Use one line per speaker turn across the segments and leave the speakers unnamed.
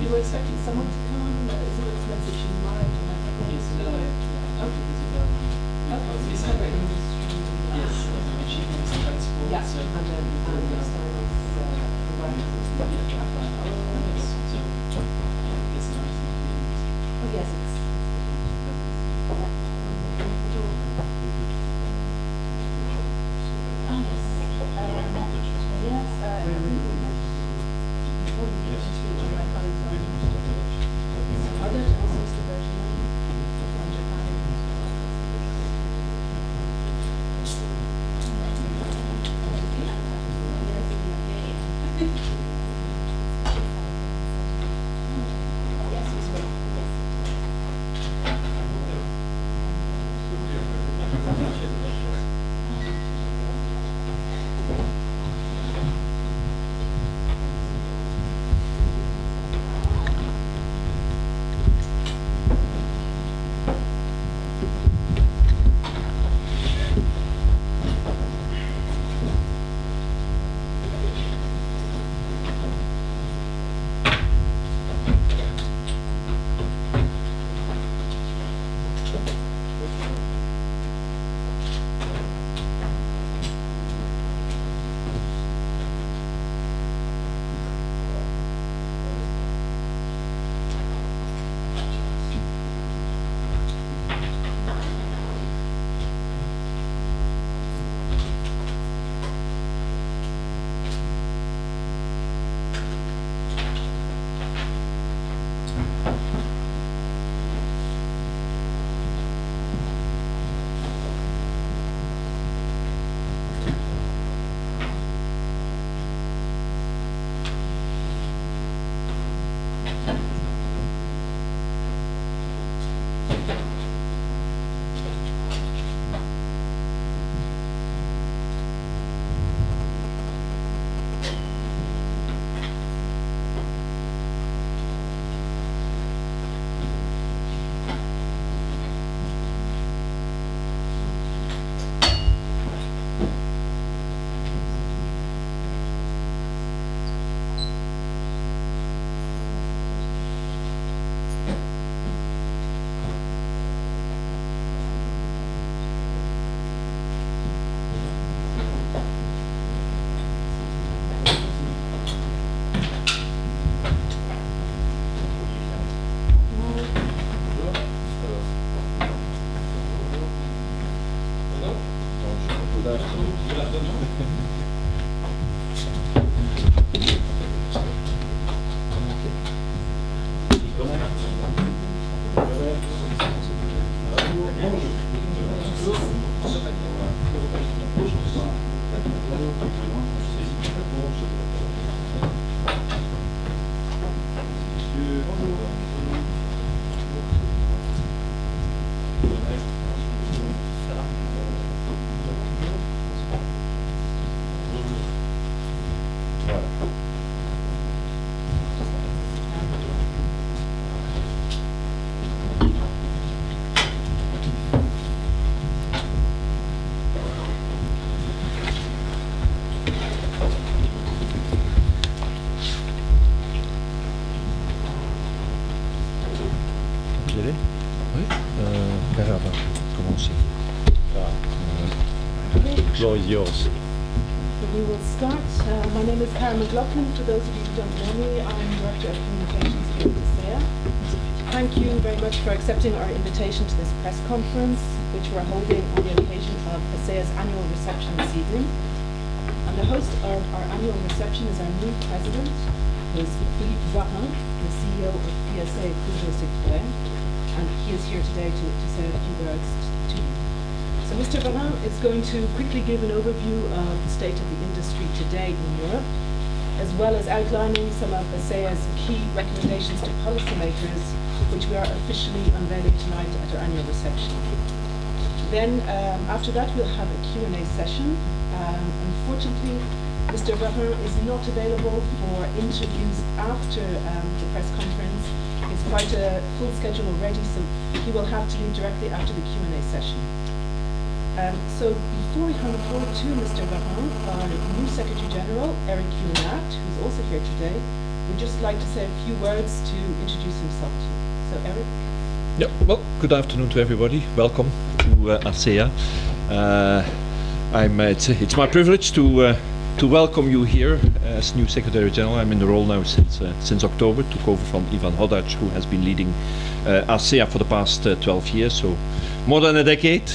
We were expecting someone to come. Is it a message in mind?
Yes, no.
Okay.
Yes, she means transport.
Yeah,
So,
and then next time is
so, yes,
oh yes, it's.
Floor is yours.
We will start. My name is Karen McLaughlin. For those of you who don't know me, I'm Director of Communications here at ACEA. Thank you very much for accepting our invitation to this press conference, which we're holding on the occasion of ACEA's annual reception this evening. And the host of our annual reception is our new president, who is Philippe Varin, the CEO of PSA Peugeot Citroën, and he is here today to say a few words to you. So Mr. Varin is going to quickly give an overview of the state of the industry today in Europe, as well as outlining some of ACEA's key recommendations to policymakers, which we are officially unveiling tonight at our annual reception. Then, after that, we'll have a Q&A session. Unfortunately, Mr. Varin is not available for interviews after the press conference. It's quite a full schedule already, so he will have to leave directly after the Q&A session. So before we hand the floor to Mr. Varin, our new Secretary General, Eric Cunard, who's also here today, would just like to say a few words to introduce himself to you. So Eric?
Yeah, well, good afternoon to everybody. Welcome to ACEA. It's my privilege to welcome you here as new Secretary General. I'm in the role now since October, took over from Ivan Hodac, who has been leading ACEA for the past 12 years, so more than a decade.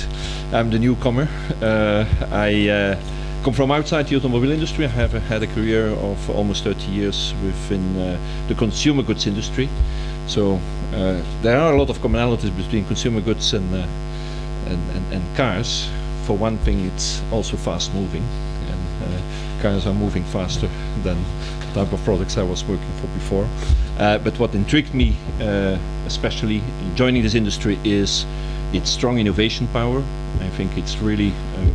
I'm the newcomer. I come from outside the automobile industry. I have had a career of almost 30 years within the consumer goods industry. So there are a lot of commonalities between consumer goods and cars. For one thing, it's also fast moving, and cars are moving faster than the type of products I was working for before. But what intrigued me, especially in joining this industry, is its strong innovation power. I think it's really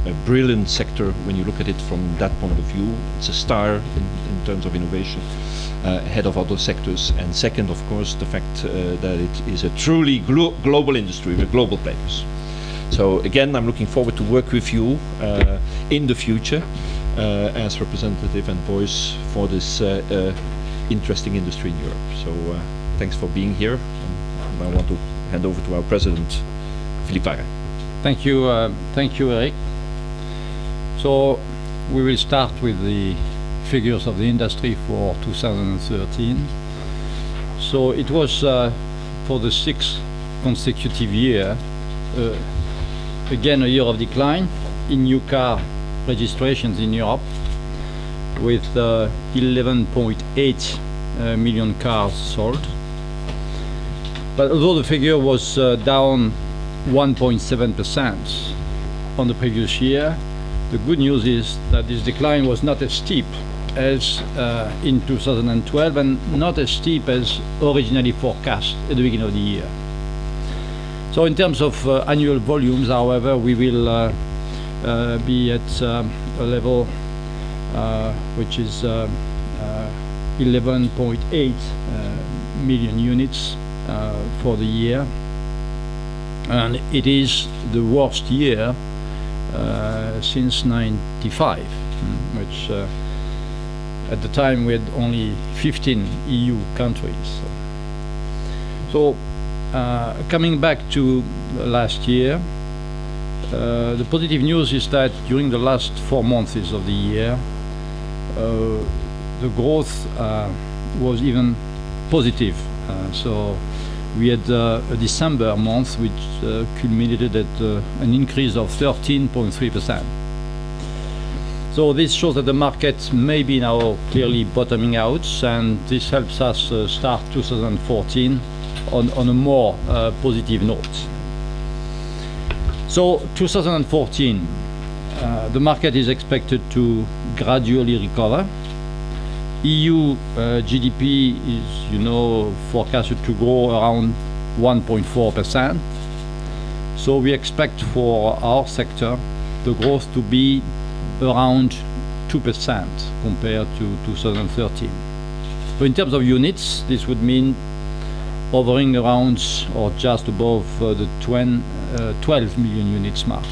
a brilliant sector when you look at it from that point of view. It's a star in terms of innovation, ahead of other sectors. And second, of course, the fact that it is a truly global industry with global players. So again, I'm looking forward to work with you in the future as representative and voice for this interesting industry in Europe. So thanks for being here. And I want to hand over to our president, Philippe Varin.
Thank you, Eric. So we will start with the figures of the industry for 2013. So it was for the sixth consecutive year, again a year of decline in new car registrations in Europe, with 11.8 million cars sold. But although the figure was down 1.7% on the previous year, the good news is that this decline was not as steep as in 2012 and not as steep as originally forecast at the beginning of the year. So in terms of annual volumes, however, we will be at a level which is 11.8 million units for the year. And it is the worst year since '95, which at the time we had only 15 EU countries. So coming back to last year, the positive news is that during the last 4 months of the year, the growth was even positive. So we had a December month which culminated at an increase of 13.3%. So this shows that the market may be now clearly bottoming out, and this helps us start 2014 on a more positive note. So 2014, the market is expected to gradually recover. EU GDP is, forecasted to grow around 1.4%. So we expect for our sector the growth to be around 2% compared to 2013. So in terms of units, this would mean hovering around or just above the 12 million units mark.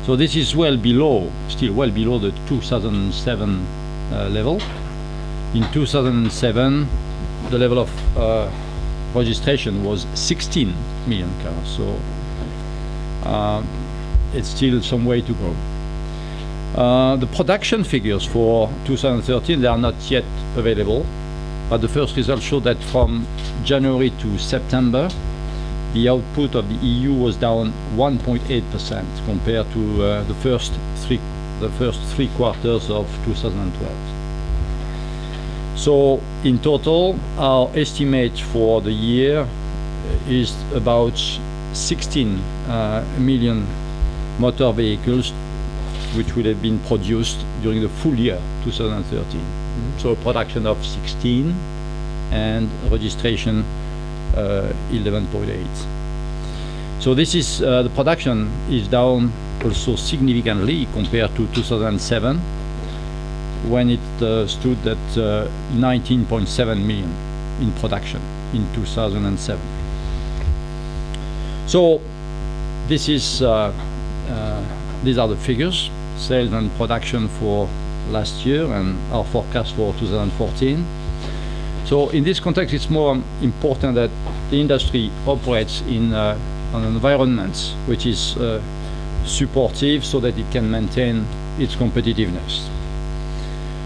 So this is still well below the 2007 level. In 2007, the level of registration was 16 million cars. So it's still some way to go. The production figures for 2013, they are not yet available, but the first results show that from January to September, the output of the EU was down 1.8% compared to the first three quarters of 2012. So in total, our estimate for the year is about 16 million motor vehicles which will have been produced during the full year 2013. So a production of 16 and registration 11.8. So this is the production is down also significantly compared to 2007, when it stood at 19.7 million in production in 2007. So this is these are the figures, sales and production for last year and our forecast for 2014. So in this context, it's more important that the industry operates in an environment which is supportive so that it can maintain its competitiveness.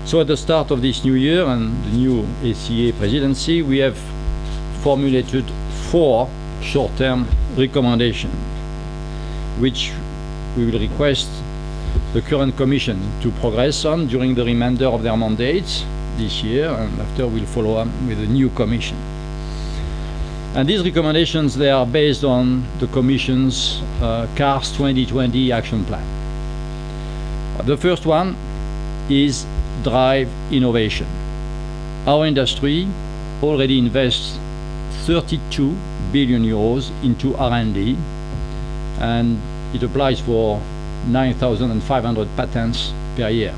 So at the start of this new year and the new ACEA presidency, we have formulated 4 short-term recommendations, which we will request the current Commission to progress on during the remainder of their mandate this year, and after we'll follow up with the new Commission. And these recommendations, they are based on the Commission's CARS 2020 action plan. The first one is drive innovation. Our industry already invests 32 billion euros into R&D, and it applies for 9,500 patents per year.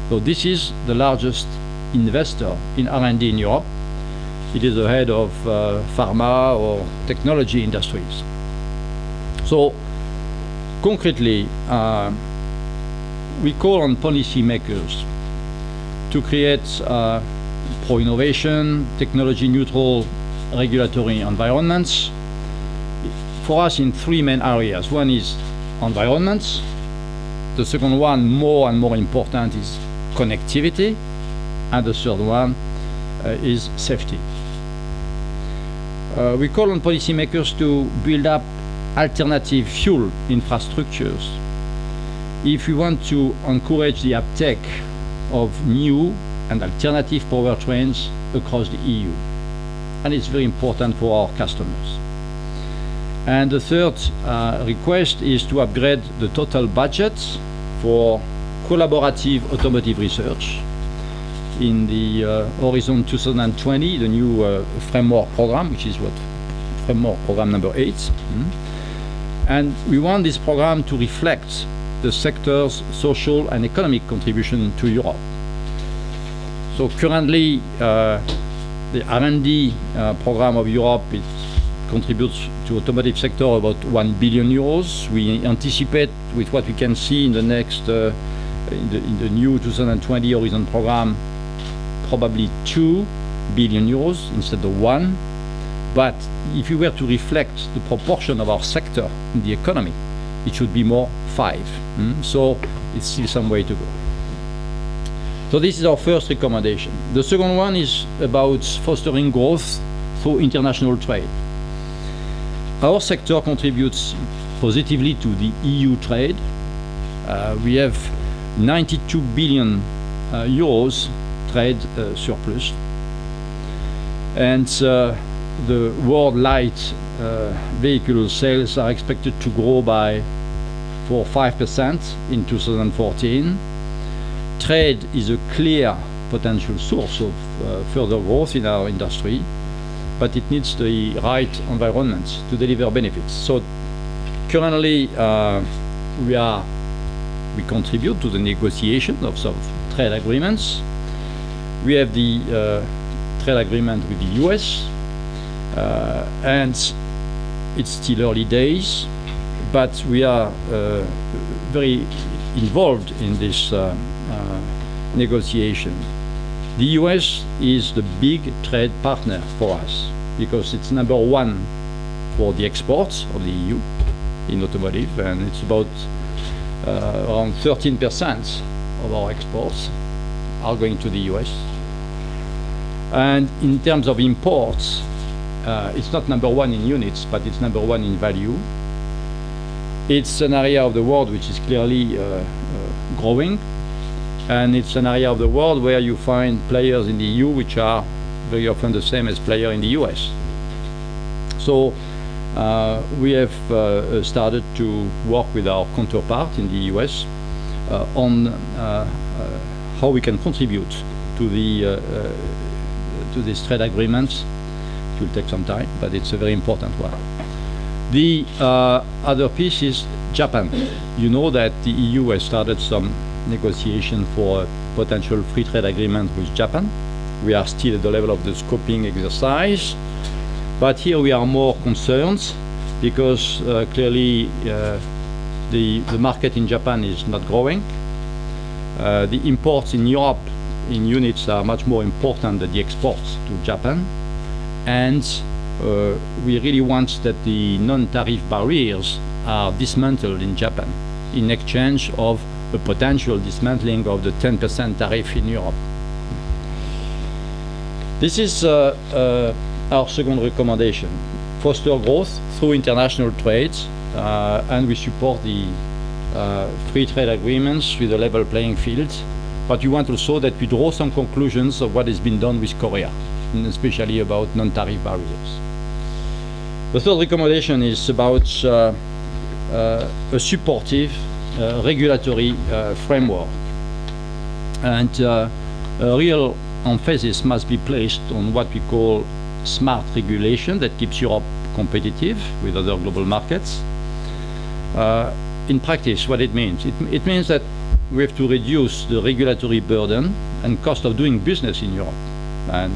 So this is the largest investor in R&D in Europe. It is ahead of pharma or technology industries. So concretely, we call on policymakers to create pro-innovation, technology-neutral regulatory environments for us in 3 main areas. One is environment. The second one, more and more important, is connectivity. And the third one is safety. We call on policymakers to build up alternative fuel infrastructures if we want to encourage the uptake of new and alternative powertrains across the EU. And it's very important for our customers. And the third request is to upgrade the total budget for collaborative automotive research in the Horizon 2020, the new framework program, which is what framework program number 8. And we want this program to reflect the sector's social and economic contribution to Europe. So currently, the R&D program of Europe, it contributes to automotive sector about 1 billion euros. We anticipate, with what we can see in the next, in the new 2020 Horizon program, probably 2 billion euros instead of 1. But if you were to reflect the proportion of our sector in the economy, it should be more 5. So it's still some way to go. So this is our first recommendation. The second one is about fostering growth through international trade. Our sector contributes positively to the EU trade. We have 92 billion euros trade surplus. And the world light vehicle sales are expected to grow by 5% in 2014. Trade is a clear potential source of further growth in our industry, but it needs the right environment to deliver benefits. So currently we contribute to the negotiation of some trade agreements. We have the trade agreement with the US, and it's still early days, but we are very involved in this negotiation. The US is the big trade partner for us because it's number one for the exports of the EU in automotive, and it's about around 13% of our exports are going to the US. And in terms of imports, it's not number one in units, but it's number one in value. It's an area of the world which is clearly growing, and it's an area of the world where you find players in the EU which are very often the same as players in the US. So we have started to work with our counterpart in the US on how we can contribute to this trade agreement. It will take some time, but it's a very important one. The other piece is Japan. You know that the EU has started some negotiation for a potential free trade agreement with Japan. We are still at the level of the scoping exercise, but here we are more concerned because clearly the market in Japan is not growing. The imports in Europe in units are much more important than the exports to Japan, and we really want that the non-tariff barriers are dismantled in Japan in exchange of a potential dismantling of the 10% tariff in Europe. This is our second recommendation: foster growth through international trade, and we support the free trade agreements with a level playing field. But we want also that we draw some conclusions of what has been done with Korea, and especially about non-tariff barriers. The third recommendation is about a supportive regulatory framework, and a real emphasis must be placed on what we call smart regulation that keeps Europe competitive with other global markets. In practice, what it means? It means that we have to reduce the regulatory burden and cost of doing business in Europe. And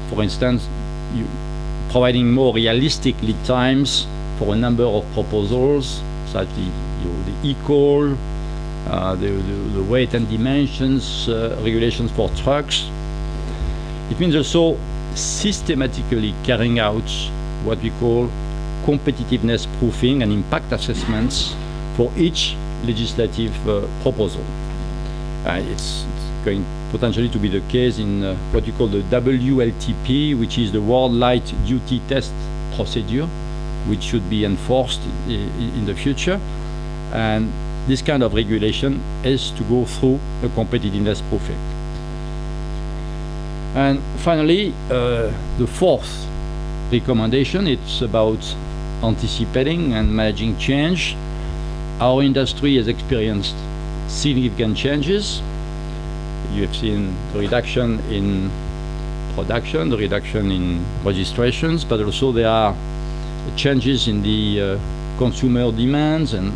for instance, providing more realistic lead times for a number of proposals, such as the e-call, the weight and dimensions regulations for trucks. It means also systematically carrying out what we call competitiveness proofing and impact assessments for each legislative proposal. It's going potentially to be the case in what you call the WLTP, which is the World Light Duty Test procedure, which should be enforced in the future. And this kind of regulation is to go through a competitiveness proofing. And finally, the fourth recommendation, it's about anticipating and managing change. Our industry has experienced significant changes. You have seen the reduction in production, the reduction in registrations, but also there are changes in the consumer demands and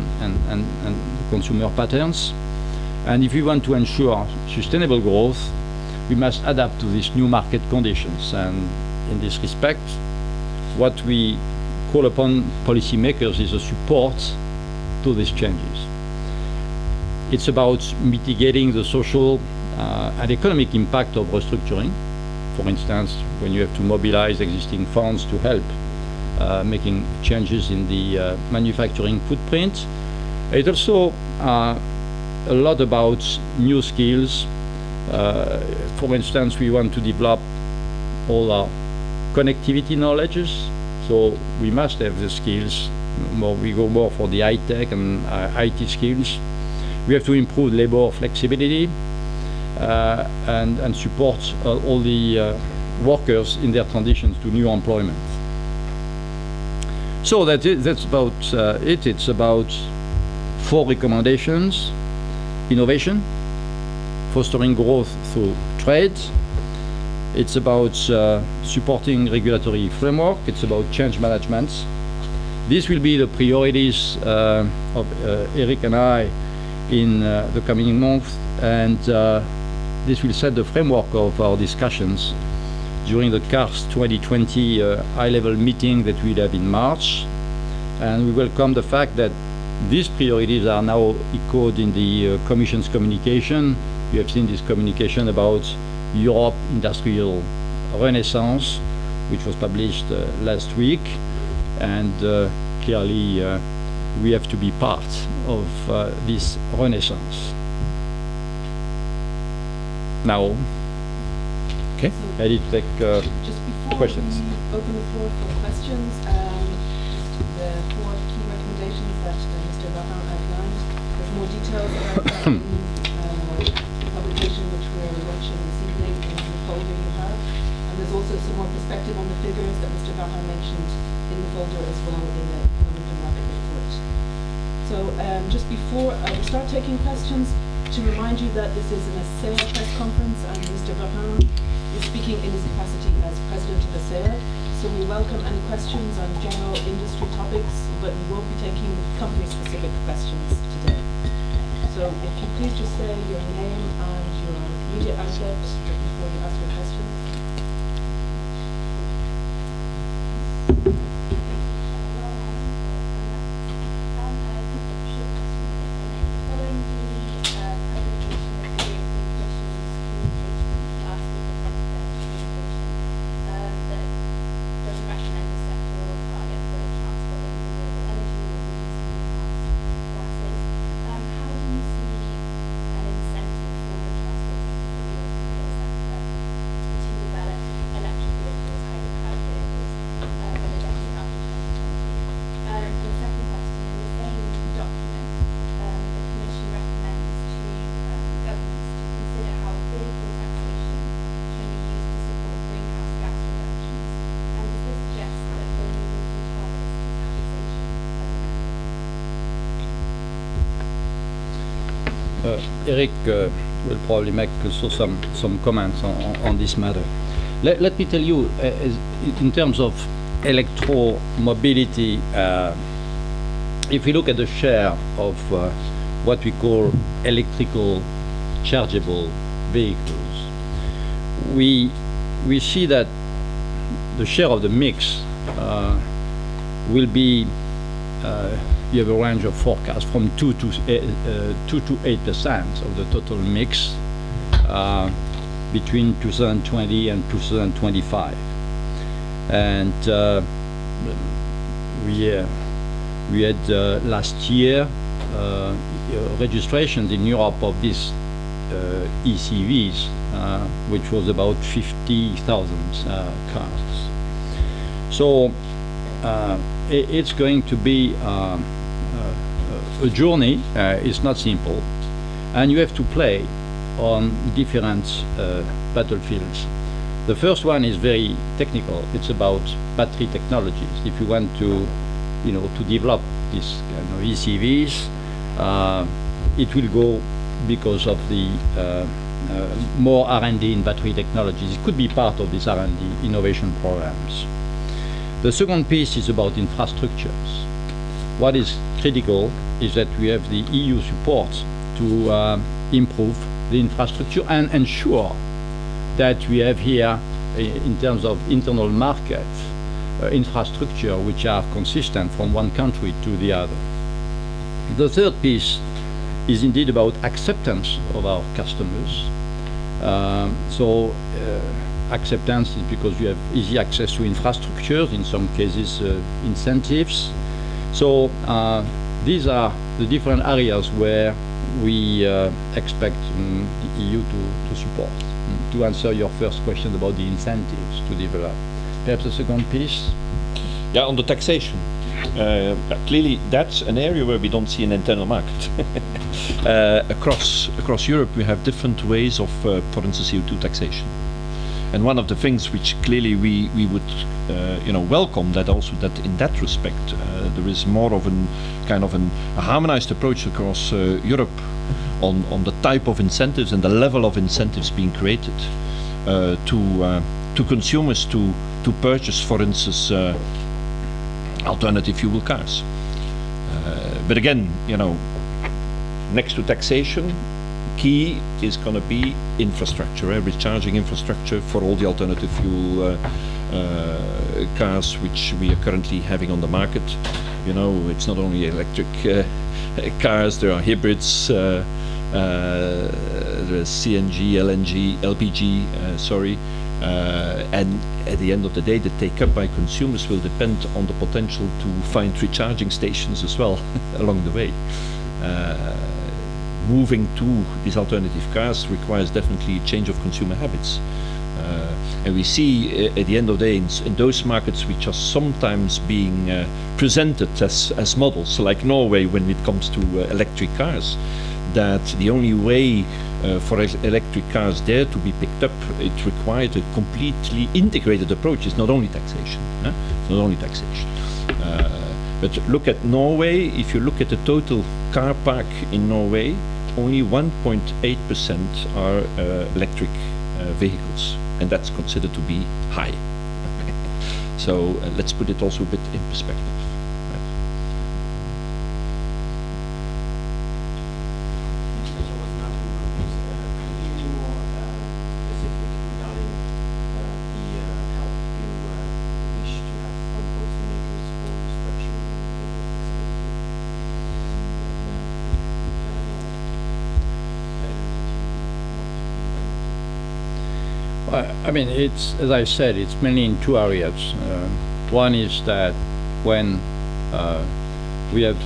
consumer patterns. And if we want to ensure sustainable growth, we must adapt to these new market conditions. And in this respect, what we call upon policymakers is a support to these changes. It's about mitigating the social and economic impact of restructuring. For instance, when you have to mobilize existing funds to help making changes in the manufacturing footprint. It's also a lot about new skills. For instance, we want to develop all our connectivity knowledges, so we must have the skills. We go more for the high-tech and IT skills. We have to improve labor flexibility and support all the workers in their transitions to new employment. So that's about it. It's about 4 recommendations: innovation, fostering growth through trade. It's about supporting regulatory framework. It's about change management. These will be the priorities of Eric and I in the coming months, and this will set the framework of our discussions during the CARS 2020 high-level meeting that we'll have in March. And we welcome the fact that these priorities are now echoed in the Commission's communication. You have seen this communication about Europe Industrial Renaissance, which was published last week. And clearly, we have to be part of this renaissance. Now,
Okay.
ready to take
Just before
questions.
we open the floor for questions, just the 4 key recommendations that Mr. Varin outlined. There's more details about that in the publication which we're launching this evening in the folder you have. And there's also some more perspective on the figures that Mr. Varin mentioned in the folder as well in the economic and market report. So just before we start taking questions, to remind you that this is an ACEA press conference and Mr. Varin is speaking in his capacity as President of ACEA. So we welcome any questions on general industry topics, but we won't be taking company-specific questions today. So if you please just say your name and your media outlet before you ask your question.
Eric will probably make also some comments on this matter. Let me tell you, in terms of electromobility, if we look at the share of what we call electrical chargeable vehicles, we see that the share of the mix will be you have a range of forecasts from 2 to 8% of the total mix between 2020 and 2025. And we had last year registrations in Europe of these ECVs, which was about 50,000 cars. So it's going to be a journey. It's not simple, and you have to play on different battlefields. The first one is very technical. It's about battery technologies. If you want to, to develop these kind of ECVs, it will go because of the more R&D in battery technologies. It could be part of these R&D innovation programs. The second piece is about infrastructures. What is critical is that we have the EU support to improve the infrastructure and ensure that we have here, in terms of internal market, infrastructure which are consistent from one country to the other. The third piece is indeed about acceptance of our customers. Acceptance is because you have easy access to infrastructures, in some cases incentives. So these are the different areas where we expect the EU to support. To answer your first question about the incentives to develop. Perhaps the second piece?
Yeah, on the taxation. Clearly, that's an area where we don't see an internal market. across Europe we have different ways of, for instance, CO2 taxation. And one of the things which clearly we would welcome, that also that in that respect there is more of a harmonized approach across Europe on the type of incentives and the level of incentives being created to consumers to purchase, for instance, alternative fuel cars. But again, next to taxation, key is going to be infrastructure, recharging infrastructure for all the alternative fuel cars which we are currently having on the market. It's not only electric cars, there are hybrids, there's CNG, LNG, LPG, and at the end of the day, the take-up by consumers will depend on the potential to find recharging stations as well along the way. Moving to these alternative cars requires definitely a change of consumer habits. And we see at the end of the day in those markets which are sometimes being presented as models, like Norway when it comes to electric cars, that the only way for electric cars there to be picked up, it required a completely integrated approach. It's not only taxation. It's not only taxation. But look at Norway. If you look at the total car park in Norway, only 1.8% are electric vehicles, and that's considered to be high. So let's put it also a bit in perspective.
I mean, it's, as I said, it's mainly in two areas. One is that when we have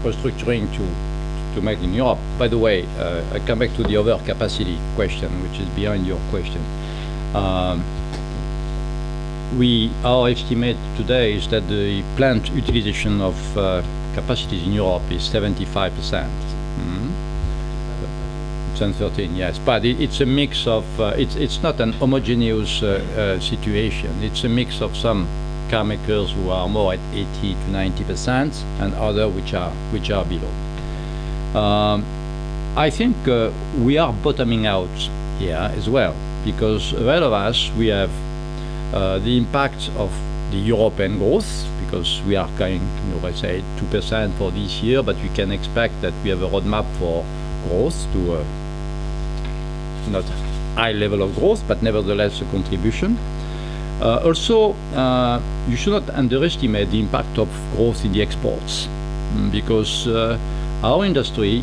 restructuring to make in Europe. By the way, I come back to the overcapacity question, which is behind your question. Our estimate today is that the plant utilization of capacities in Europe is 75%. 2013, yes, but it's a mix of, it's not an homogeneous situation. It's a mix of some car makers who are more at 80 to 90% and others which are below. I think we are bottoming out here as well, because ahead of us we have the impact of the European growth, because we are going, let's say 2% for this year, but we can expect that we have a roadmap for growth to not high level of growth, but nevertheless a contribution. Also, you should not underestimate the impact of growth in the exports, because our industry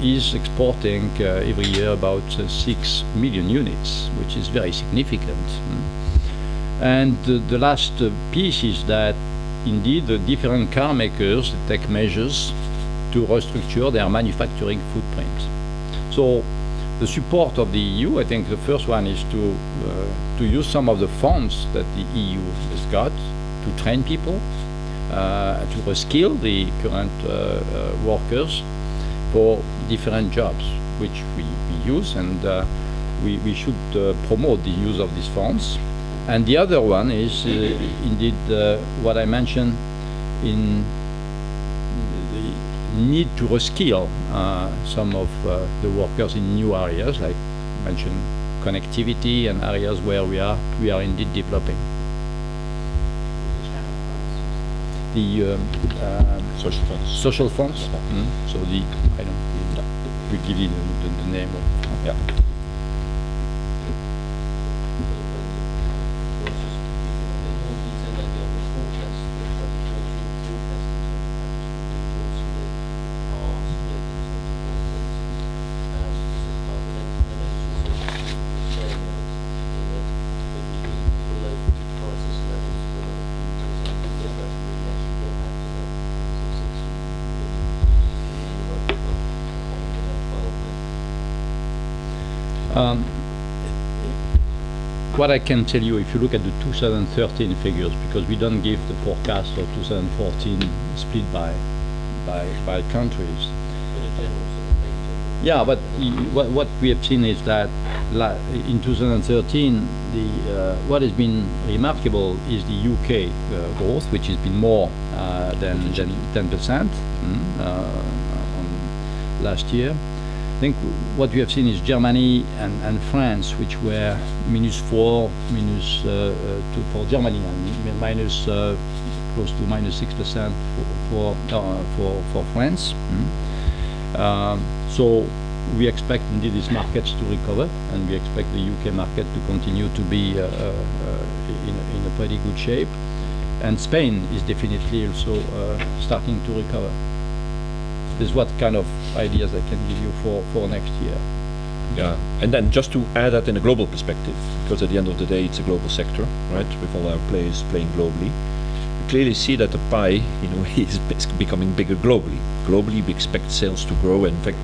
is exporting every year about 6 million units, which is very significant. And the last piece is that indeed the different car makers take measures to restructure their manufacturing footprint. So the support of the EU, I think the first one is to use some of the funds that the EU has got to train people, to reskill the current workers for different jobs, which we use, and we should promote the use of these funds. And the other one is indeed what I mentioned in need to reskill some of the workers in new areas, like I mentioned connectivity and areas where we are indeed developing. The
Social funds.
Social funds. So we give you the name of.
Yeah.
What I can tell you, if you look at the 2013 figures, because we don't give the forecast of 2014 split by by countries.
For the general sort of thing.
Yeah, but what we have seen is that in 2013, what has been remarkable is the UK growth, which has been more than 10% on last year. I think what we have seen is Germany and France, which were -4, -2 for Germany, and minus close to -6% for France. So we expect indeed these markets to recover, and we expect the UK market to continue to be in a pretty good shape. And Spain is definitely also starting to recover. This is what kind of ideas I can give you for next year.
Yeah, and then just to add that in a global perspective, because at the end of the day it's a global sector, right? With all our players playing globally, we clearly see that the pie, is becoming bigger globally. Globally, we expect sales to grow. In fact,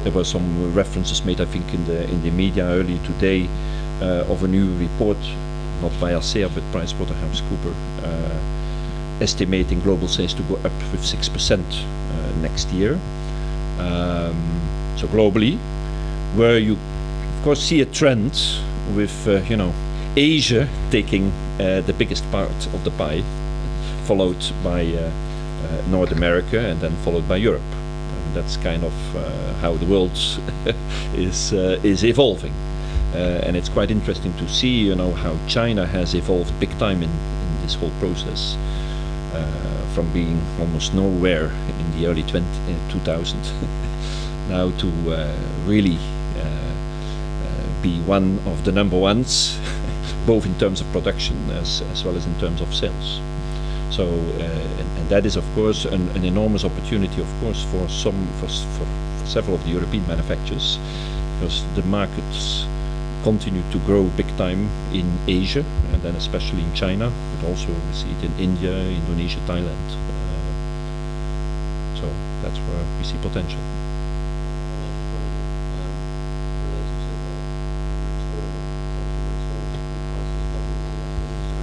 there were some references made, I think, in the media earlier today of a new report, not by ACEA but PricewaterhouseCoopers, estimating global sales to go up with 6% next year. So globally, where you of course see a trend with Asia taking the biggest part of the pie, followed by North America, and then followed by Europe. That's kind of how the world is evolving, and it's quite interesting to see how China has evolved big time in this whole process. From being almost nowhere in the early 2000s now to really be one of the number ones, both in terms of production as well as in terms of sales. So, and that is of course an enormous opportunity, of course, for several of the European manufacturers, because the markets continue to grow big time in Asia, and then especially in China, but also we see it in India, Indonesia, Thailand. So that's where we see potential.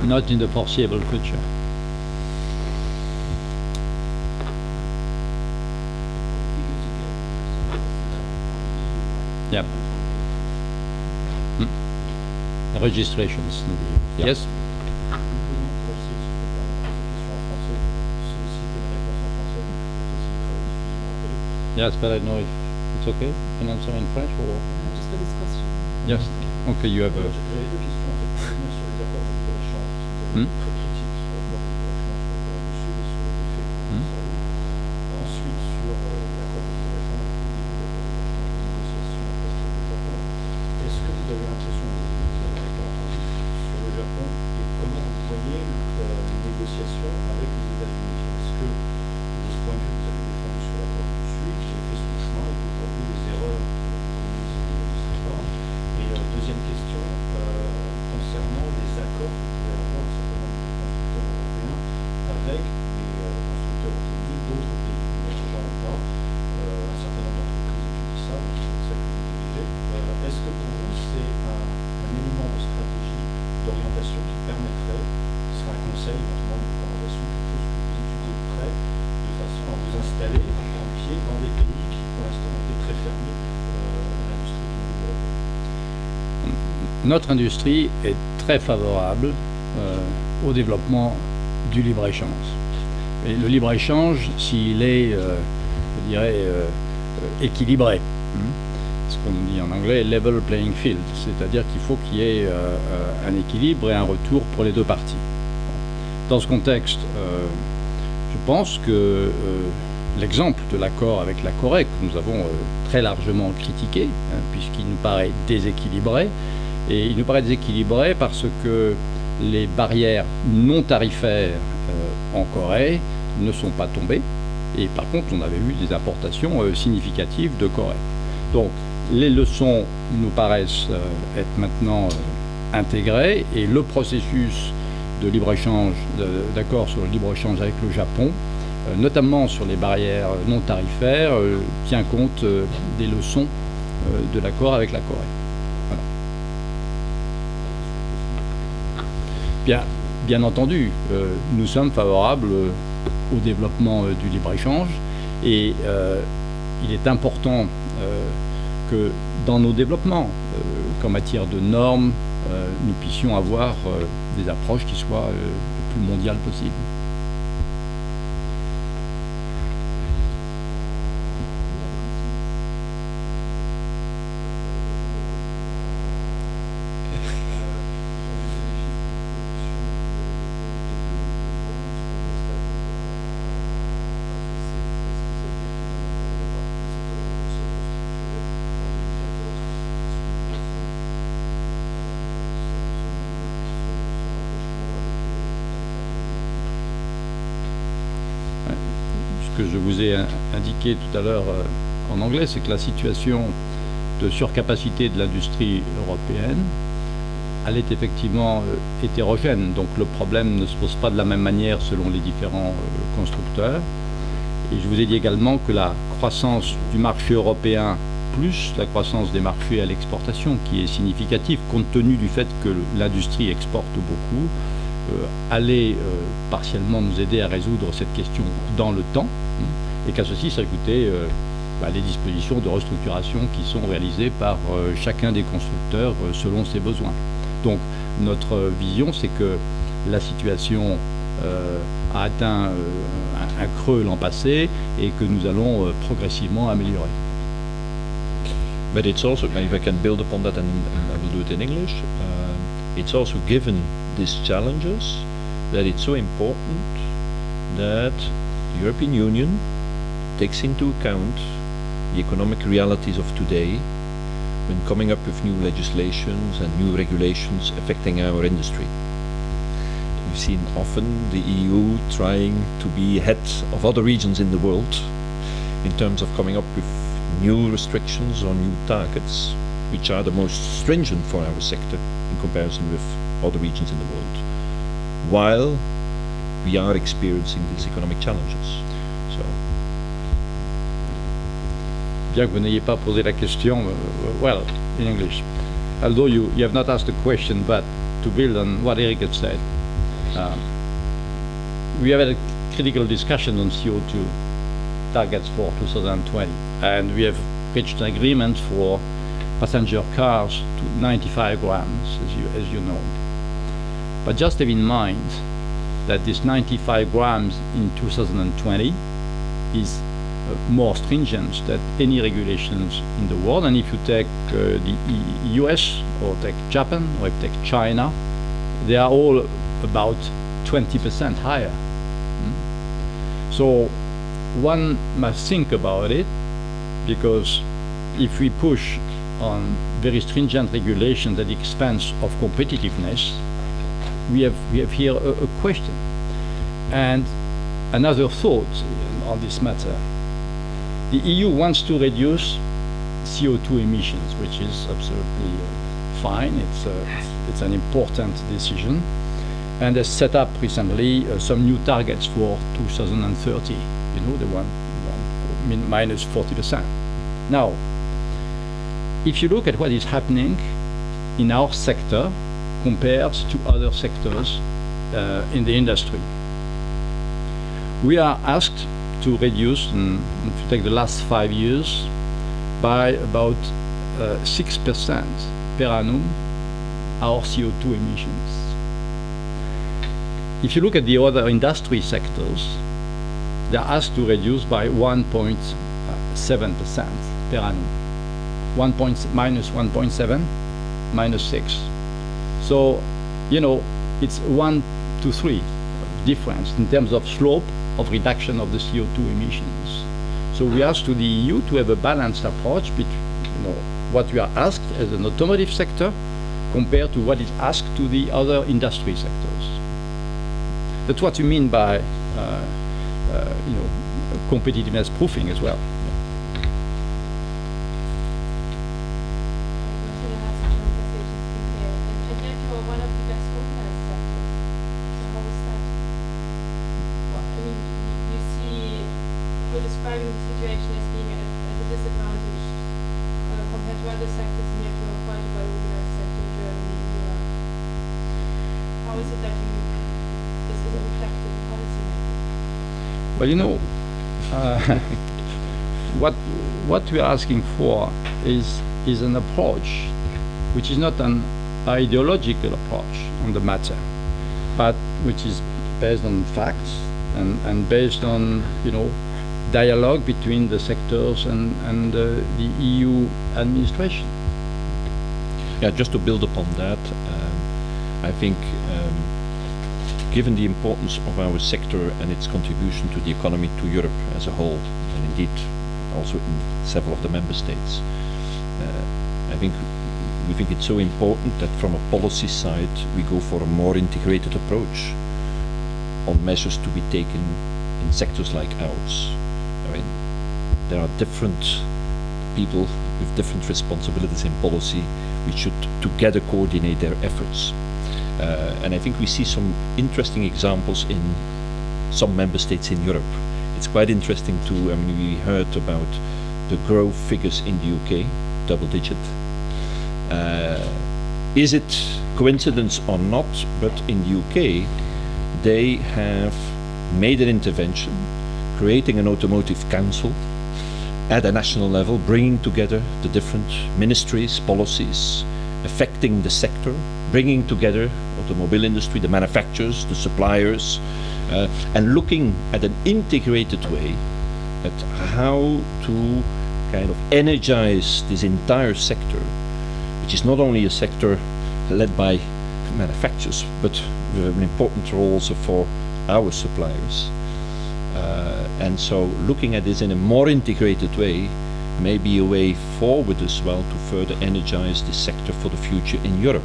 Not in the foreseeable future. Yep. Registrations.
Yeah.
Yes. Yes, but I don't know if it's okay. Can answer in French or?
Just for this question.
Yes. Okay, you have a.
J'avais deux questions en fait. Première sur les accords de libre-échange. Vous avez été très critique sur l'accord de libre-échange sur la Corée du Sud et sur les effets que ça a eu. Ensuite, sur l'accord de libre-échange, au début de l'accord de libre-échange, les négociations avec le Japon. Est-ce que vous avez l'impression que vous avez été entendu sur le Japon, et comment vous voyez les négociations avec les États-Unis? Est-ce que le point de vue que vous avez défendu sur l'accord du Sud, qui a fait son chemin et qu'aujourd'hui les erreurs commises ne pas? Et deuxième question, concernant les accords que vous pouvez avoir un certain nombre de constructeurs européens avec les constructeurs automobiles d'autres pays, émergents ou pas, un certain nombre d'entreprises étudient ça, celles que vous dirigez. Est-ce que pour vous c'est un élément de stratégie, d'orientation qui permettrait, ce serait un conseil, éventuellement une recommandation, quelque chose que vous étudiez de près, de façon à vous installer en pied dans des pays qui pour l'instant ont été très fermés à l'industrie automobile européenne?
Notre industrie est très favorable au développement du libre-échange. Et le libre-échange, s'il est, je dirais, équilibré, ce qu'on dit en anglais level playing field, c'est-à-dire qu'il faut qu'il y ait un équilibre et un retour pour les deux parties. Dans ce contexte, je pense que l'exemple de l'accord avec la Corée, que nous avons très largement critiqué, puisqu'il nous paraît déséquilibré, et il nous paraît déséquilibré parce que les barrières non tarifaires en Corée ne sont pas tombées, et par contre on avait eu des importations significatives de Corée. Donc les leçons nous paraissent être maintenant intégrées, et le processus de libre-échange, d'accord sur le libre-échange avec le Japon, notamment sur les barrières non tarifaires, tient compte des leçons de l'accord avec la Corée. Voilà. Bien entendu, nous sommes favorables au développement du libre-échange, Et il est important que dans nos développements, qu'en matière de normes, nous puissions avoir des approches qui soient le plus mondiales possible. Ce que je vous ai indiqué tout à l'heure en anglais, c'est que la situation de surcapacité de l'industrie européenne, elle est effectivement hétérogène. Donc le problème ne se pose pas de la même manière selon les différents constructeurs. Et je vous ai dit également que la croissance du marché européen plus la croissance des marchés à l'exportation, qui est significative compte tenu du fait que l'industrie exporte beaucoup, allait partiellement nous aider à résoudre cette question dans le temps, et qu'à ceci s'ajoutaient les dispositions de restructuration qui sont réalisées par chacun des constructeurs selon ses besoins. Donc notre vision, c'est que la situation a atteint un creux l'an passé et que nous allons progressivement améliorer.
But it's also, if I can build upon that, and I will do it in English, it's also given these challenges that it's so important that the European Union takes into account the economic realities of today when coming up with new legislations and new regulations affecting our industry. We've seen often the EU trying to be ahead of other regions in the world in terms of coming up with new restrictions or new targets, which are the most stringent for our sector in comparison with other regions in the world, while we are experiencing these economic challenges. So,
bien que vous n'ayez pas posé la question, well, in English, although you have not asked a question, but to build on what Eric had said, we have had a critical discussion on CO2 targets for 2020, and we have reached an agreement for passenger cars to 95 grams, as you know. But just have in mind that this 95 grams in 2020 is more stringent than any regulations in the world. And if you take the US or take Japan or take China, they are all about 20% higher. So one must think about it, because if we push on very stringent regulations at the expense of competitiveness, we have here a question. And another thought on this matter. The EU wants to reduce CO2 emissions, which is absolutely fine. It's an important decision, and has set up recently some new targets for 2030. You know, the one minus 40%. Now, if you look at what is happening in our sector compared to other sectors in the industry, we are asked to reduce, if you take the last 5 years, by about 6% per annum our CO2 emissions. If you look at the other industry sectors, they are asked to reduce by 1.7% per annum. Minus 1.7, minus 6. So, you know, it's 1 to 3 difference in terms of slope of reduction of the CO2 emissions. So we ask to the EU to have a balanced approach between what we are asked as an automotive sector compared to what is asked to the other industry sectors. That's what you mean by competitiveness proofing as well.
Describing the situation as being at a disadvantage compared to other sectors, and yet you are quite a well-organized sector in Germany, in Europe. How is it that this isn't reflected in policy making?
Well, what we are asking for is an approach which is not an ideological approach on the matter, but which is based on facts and based on, you know, dialogue between the sectors and the EU administration.
Yeah, just to build upon that, I think given the importance of our sector and its contribution to the economy, to Europe as a whole, and indeed also in several of the member states, we think it's so important that from a policy side we go for a more integrated approach on measures to be taken in sectors like ours. I mean, there are different people with different responsibilities in policy. We should together coordinate their efforts. And I think we see some interesting examples in some member states in Europe. It's quite interesting too. I mean, we heard about the growth figures in the UK, double digit. Is it coincidence or not, but in the UK they have made an intervention, creating an automotive council at a national level, bringing together the different ministries, policies affecting the sector, bringing together automobile industry, the manufacturers, the suppliers, and looking at an integrated way at how to kind of energize this entire sector, which is not only a sector led by manufacturers, but with an important role also for our suppliers. And so looking at this in a more integrated way may be a way forward as well to further energize this sector for the future in Europe.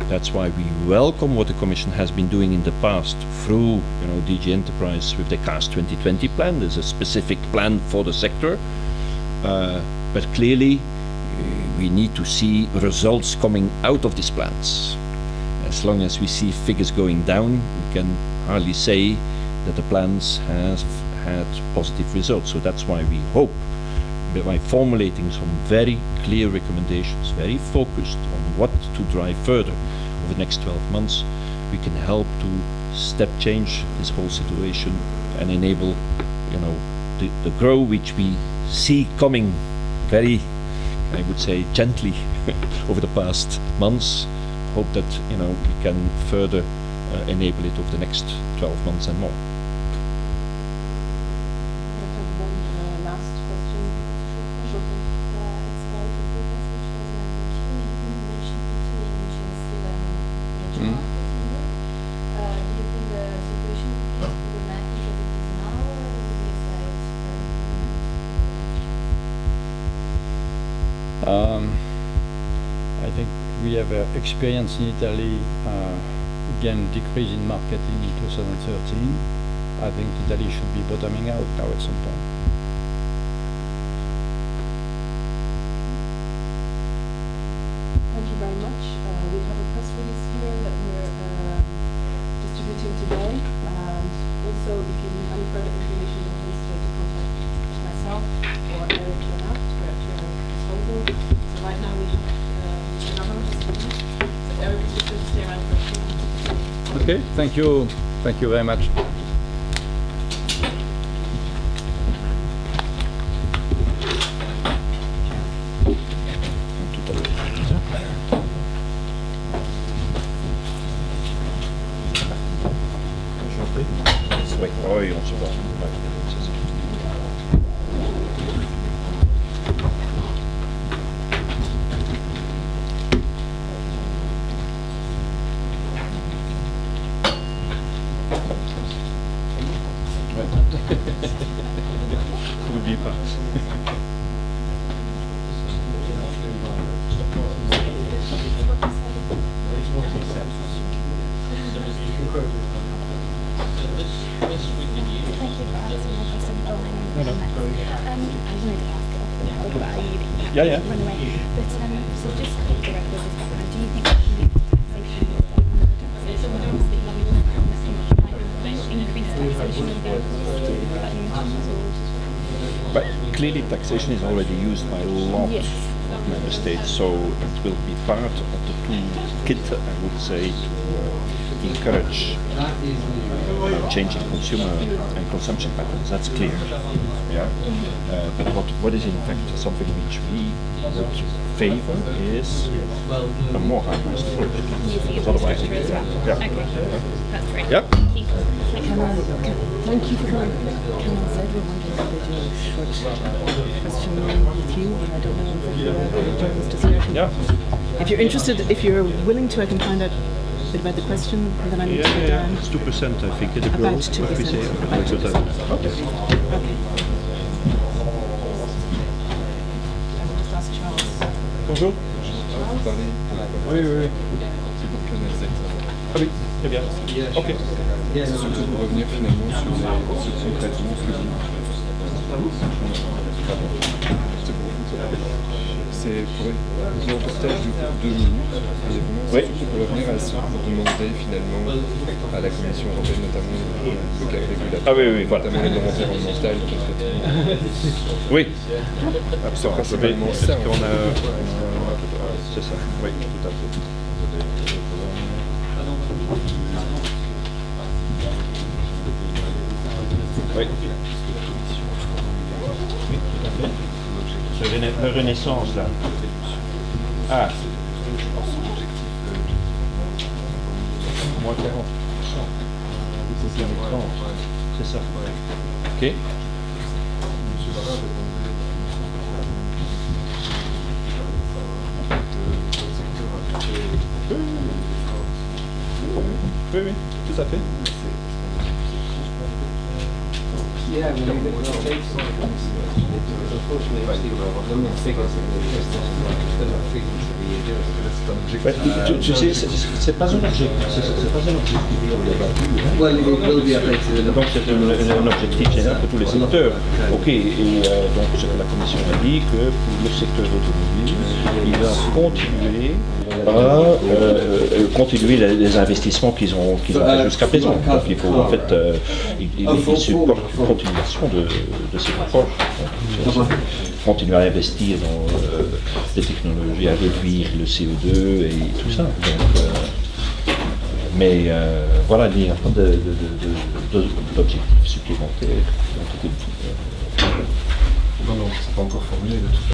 That's why we welcome what the Commission has been doing in the past through, you know, DG Enterprise with the CARS 2020 plan. There's a specific plan for the sector, but clearly we need to see results coming out of these plans. As long as we see figures going down, we can hardly say that the plans have had positive results. So that's why we hope, by formulating some very clear recommendations, very focused on what to drive further over the next 12 months, we can help to step change this whole situation and enable, you know, the growth which we see coming very, I would say, gently over the past months. Hope that, you know, we can further enable it over the next 12 months and more.
I think we have experienced in Italy again decrease in marketing in 2013. I think Italy should be bottoming out now at some point.
Thank you very much. We have a press release here that we're distributing today, and also if you need any further information, don't hesitate to contact myself or Eric Lenaft. We're at your disposal. So right now we have another release, so Eric is just going to stay around for a few minutes.
Okay, thank you very much.
Yeah.
Run away. But so just to take the record of this background, do you think that taxation increased taxation of vehicles to cut emissions, or
But clearly taxation is already used by a lot
Yes.
of member states, so it will be part of the toolkit, I would say, to encourage changing consumer and consumption patterns. That's clear. Yeah. But what is in fact something which we would favor is a more harmonized approach. Because otherwise, yeah.
Okay, that's great.
Yeah.
Thank you.
Thank you for coming. Can I say we're wondering if there's a short question with you, but I don't know if you're journalist is here.
Yeah.
If you're interested, if you're willing to, I can find out a bit about the question, and then I need to get down.
It's 2%, I think. The
About
growth, what we
2%.
say.
About 2%.
Okay.
Okay. I will just ask Charles.
Bonjour. Oui, oui, oui.
C'est pour Canal Z.
Ah oui, très bien. Ok.
C'est surtout pour revenir finalement sur concrètement ce que c'est pour un reportage de 2 minutes, et vraiment
Oui.
surtout pour revenir à ce pour demander finalement à la Commission européenne, notamment le cadre régulateur,
Ah oui, oui, voilà.
notamment les normes environnementales concrètement.
Oui.
C'est principalement
Parce
ça.
qu'on a... C'est ça, oui, tout à fait. Oui. Oui, tout à fait. La renaissance, là. Ah. Moins 40%. C'est ça. Ok. Oui, oui, tout à fait. Ouais, tu sais, c'est pas un objectif, c'est pas un objectif donc c'est un objectif général pour tous les secteurs. Ok, et donc ce que la Commission a dit que pour le secteur automobile, il va continuer les investissements qu'ils ont fait jusqu'à présent. Donc il faut en fait, il supporte une continuation de ces approches. Continuer à investir dans les technologies, à réduire le CO2 et tout ça. Donc, mais voilà, il n'y a pas d'objectif supplémentaire.
Non, c'est pas encore formulé de toute façon.